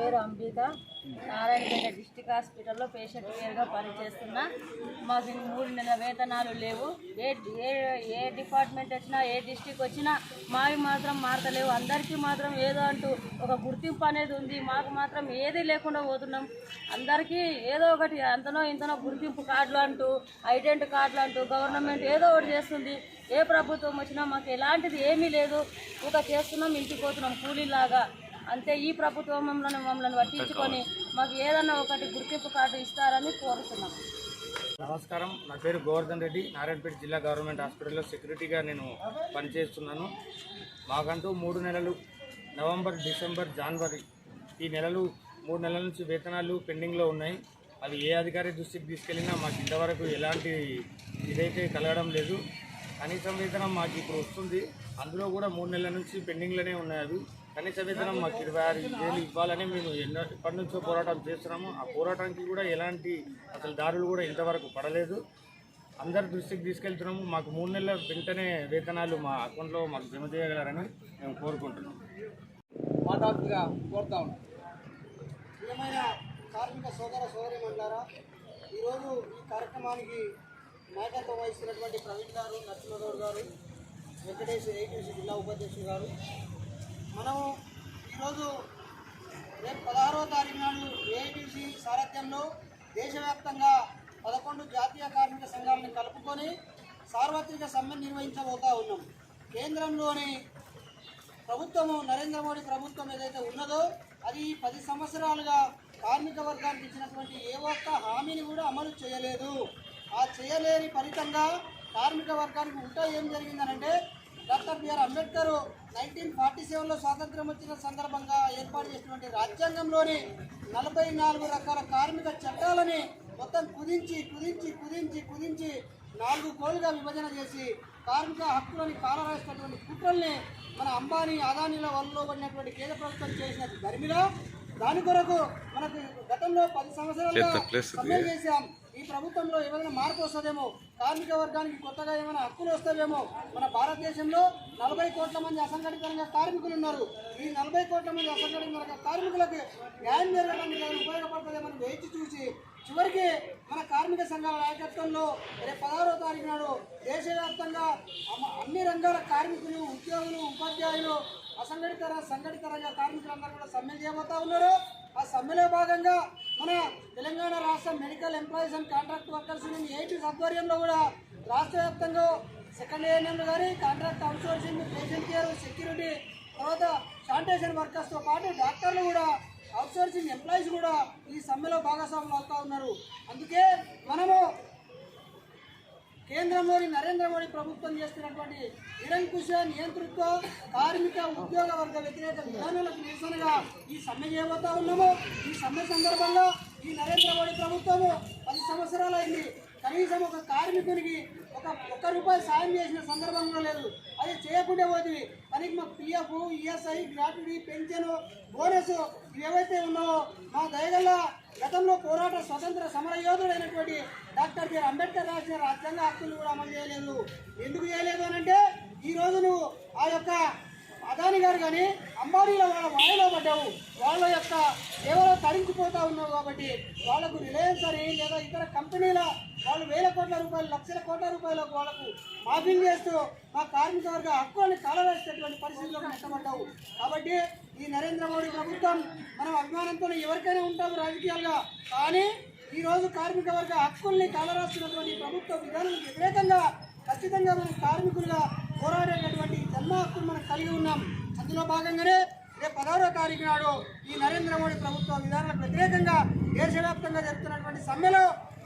పేరు అంబిక. నారాయణపేట డిస్టిక్ హాస్పిటల్లో పేషెంట్ కేర్గా పనిచేస్తున్నా. మాకు 3 నెలల వేతనాలు లేవు. ఏ డిపార్ట్మెంట్ వచ్చినా, ఏ డిస్టిక్ వచ్చినా మావి మాత్రం మారతలేవు. అందరికీ మాత్రం ఏదో అంటూ ఒక గుర్తింపు అనేది ఉంది, మాకు మాత్రం ఏది లేకుండా పోతున్నాం. అందరికీ ఏదో ఒకటి అంతనో ఇంతనో గుర్తింపు కార్డులు అంటూ, ఐడెంటిటీ కార్డులు అంటూ గవర్నమెంట్ ఏదో ఒకటి చేస్తుంది. ఏ ప్రభుత్వం వచ్చినా మాకు ఎలాంటిది ఏమీ లేదు. ఒక చేస్తున్నాం, ఇంటికి పోతున్నాం కూలీలాగా అంతే. ఈ ప్రభుత్వం మమ్మల్ని పట్టించుకొని మాకు ఏదన్నా ఒకటి గుర్తింపు కార్డు ఇస్తారని కోరుతున్నాం. నమస్కారం, నా పేరు గోవర్ధన్ రెడ్డి. నారాయణపేట జిల్లా గవర్నమెంట్ హాస్పిటల్లో సెక్యూరిటీగా నేను పనిచేస్తున్నాను. మాకంటూ 3 నెలలు నవంబర్, డిసెంబర్, జనవరి ఈ నెలలు 3 నెలల నుంచి వేతనాలు పెండింగ్లో ఉన్నాయి. అవి ఏ అధికారి దృష్టికి తీసుకెళ్ళినా మాకు ఇంతవరకు ఎలాంటి ఇదైతే కలగడం లేదు. కనీసం వేతనం మాకు ఇప్పుడు వస్తుంది, అందులో కూడా 3 నెలల నుంచి పెండింగ్లోనే ఉన్నాయి. అవి కనీస వేతనం మాకు 26,000 ఇవ్వాలని మేము ఎప్పటి నుంచో పోరాటం చేస్తున్నాము. ఆ పోరాటానికి కూడా ఎలాంటి అసలు దారులు కూడా ఇంతవరకు పడలేదు. అందరి దృష్టికి తీసుకెళ్తున్నాము. మాకు 3 నెలల వెంటనే వేతనాలు మా అకౌంట్లో మాకు జమ చేయగలరని మేము కోరుకుంటున్నాం. మాట్లాడుతుగా కోరుతా ఉన్నాం. ప్రియమైన కార్మిక సోదరీమణులారా, ఈరోజు ఈ కార్యక్రమానికి నాయకత్వం వహిస్తున్నటువంటి ప్రవీణ్ గారు, నరసింహగౌడ్ గారు, వెంకటేష్ ఏఐటీసీ జిల్లా ఉపాధ్యక్షులు గారు, మనము ఈరోజు రేపు 16వ తారీఖు నాడు ఏఐటీసీ సారథ్యంలో దేశవ్యాప్తంగా 11 జాతీయ కార్మిక సంఘాలను కలుపుకొని సార్వత్రిక సమ్మె నిర్వహించబోతా ఉన్నాం. కేంద్రంలోని ప్రభుత్వము, నరేంద్ర మోడీ ప్రభుత్వం ఏదైతే ఉన్నదో అది 10 సంవత్సరాలుగా కార్మిక వర్గానికి ఇచ్చినటువంటి ఏ ఒక్క హామీని కూడా అమలు చేయలేదు. ఆ చేయలేని ఫలితంగా కార్మిక వర్గానికి ఉల్టా ఏం జరిగిందనంటే, డాక్టర్ బిఆర్ అంబేద్కర్ 1947లో స్వాతంత్రం వచ్చిన సందర్భంగా ఏర్పాటు చేసినటువంటి రాజ్యాంగంలోని 44 రకాల కార్మిక చట్టాలని మొత్తం కుదించి 4 కోలుగా విభజన చేసి కార్మిక హక్కులని కాలరాసినటువంటి కుట్రల్ని మన అంబానీ, అదానీల వల్ల పడినటువంటి కేంద్ర ప్రభుత్వం చేసిన ధర్మిలో దాని కొరకు మనకు గతంలో 10 సంవత్సరాలుగా సమ్మె చేశాం. ఈ ప్రభుత్వంలో ఏమైనా మార్పు వస్తుందేమో, కార్మిక వర్గానికి కొత్తగా ఏమైనా హక్కులు వస్తాయేమో. మన భారతదేశంలో 40 కోట్ల మంది అసంఘటిత రంగ కార్మికులు ఉన్నారు. ఈ 40 కోట్ల మంది అసంఘటిత రంగ కార్మికులకు న్యాయం జరగడానికి ఉపయోగపడుతుందేమని వేచి చూసి చివరికి మన కార్మిక సంఘాల నాయకత్వంలో రేపు 16వ తారీఖు నాడు దేశవ్యాప్తంగా అన్ని రంగాల కార్మికులు, ఉద్యోగులు, ఉపాధ్యాయులు, సంఘటిత రంగ కార్మికులందరూ కూడా సమ్మె చేయబోతా ఉన్నారు. ఆ సమ్మెలో భాగంగా మన తెలంగాణ రాష్ట్ర medical employees and contract workers AITC ఆధ్వర్యంలో కూడా రాష్ట్ర వ్యాప్తంగా సెకండ్ ఏఎన్ఎంలు కానీ, contract outsourcing, patient care, security, తర్వాత శానిటేషన్ వర్కర్స్తో పాటు డాక్టర్లు కూడా, అవుట్సోర్సింగ్ ఎంప్లాయీస్ కూడా ఈ సమ్మెలో భాగస్వాములు అవుతూ ఉన్నారు. అందుకే మనము కేంద్రంలోని నరేంద్ర మోడీ ప్రభుత్వం చేస్తున్నటువంటి నిరంకుశ నియంతృత్వ కార్మిక ఉద్యోగ వర్గ వ్యతిరేక విధానాలకు నిరసనగా ఈ సమ్మె చేయబోతా ఉన్నాము. ఈ సమ్మె సందర్భంగా ఈ నరేంద్ర మోడీ ప్రభుత్వము 10 సంవత్సరాలు అయింది, కనీసం ఒక కార్మికునికి ఒక్క రూపాయి సాయం చేసిన సందర్భం కూడా లేదు. అది చేయకుండా పోతుంది. దానికి మాకు PF, ESI, gratuity, pension, bonus ఏవైతే ఉన్నావో మా దయగల్ల గతంలో పోరాట స్వతంత్ర సమర యోధుడైనటువంటి డాక్టర్ బిఆర్ అంబేద్కర్ రాసిన రాజ్యాంగ హక్కులు కూడా అమలు చేయలేదు. ఎందుకు చేయలేదు అని అంటే, ఈరోజు నువ్వు ఆ యొక్క అదాని గారు కానీ, అంబానీల వాళ్ళ వాయిలో పడ్డావు, వాళ్ళ యొక్క సేవలో తరించిపోతూ ఉన్నావు. కాబట్టి వాళ్ళకు రిలయన్స్ అని లేదా ఇతర కంపెనీల వాళ్ళు వేల కోట్ల రూపాయలు, లక్షల కోట్ల రూపాయలకు వాళ్ళకు మాఫింగ్ చేస్తూ మా కార్మిక వర్గ హక్కుల్ని కాలరాసేటటువంటి పరిస్థితుల్లో కష్టపడ్డావు. కాబట్టి ఈ నరేంద్ర మోడీ ప్రభుత్వం మనం అభిమానంతో ఎవరికైనా ఉంటాము రాజకీయాలుగా, కానీ ఈరోజు కార్మిక వర్గ హక్కుల్ని కాలరాస్తున్నటువంటి ప్రభుత్వ విధానానికి వ్యతిరేకంగా ఖచ్చితంగా మనం కార్మికులుగా పోరాడేటటువంటి జన్మ హక్కులు మనం కలిగి ఉన్నాం. అందులో భాగంగానే రేపు 16వ తారీఖు నాడు ఈ నరేంద్ర మోడీ ప్రభుత్వ విధానాలకు వ్యతిరేకంగా దేశవ్యాప్తంగా జరుగుతున్నటువంటి సమ్మెలో